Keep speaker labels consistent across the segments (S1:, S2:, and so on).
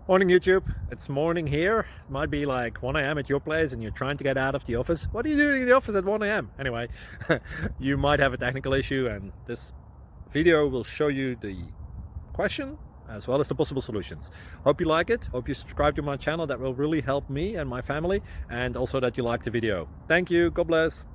S1: Morning YouTube, it's morning here. It might be like 1 a.m. at your place and you're trying to get out of the office. What are you doing in the office at 1 a.m.? Anyway, you might have a technical issue and this video will show you the question as well as the possible solutions. Hope you like it, hope you subscribe to my channel. That will really help me and my family, and also that you like the video. Thank you, God bless.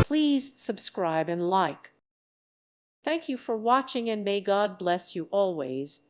S2: Please subscribe and like. Thank you for watching, and may God bless you always.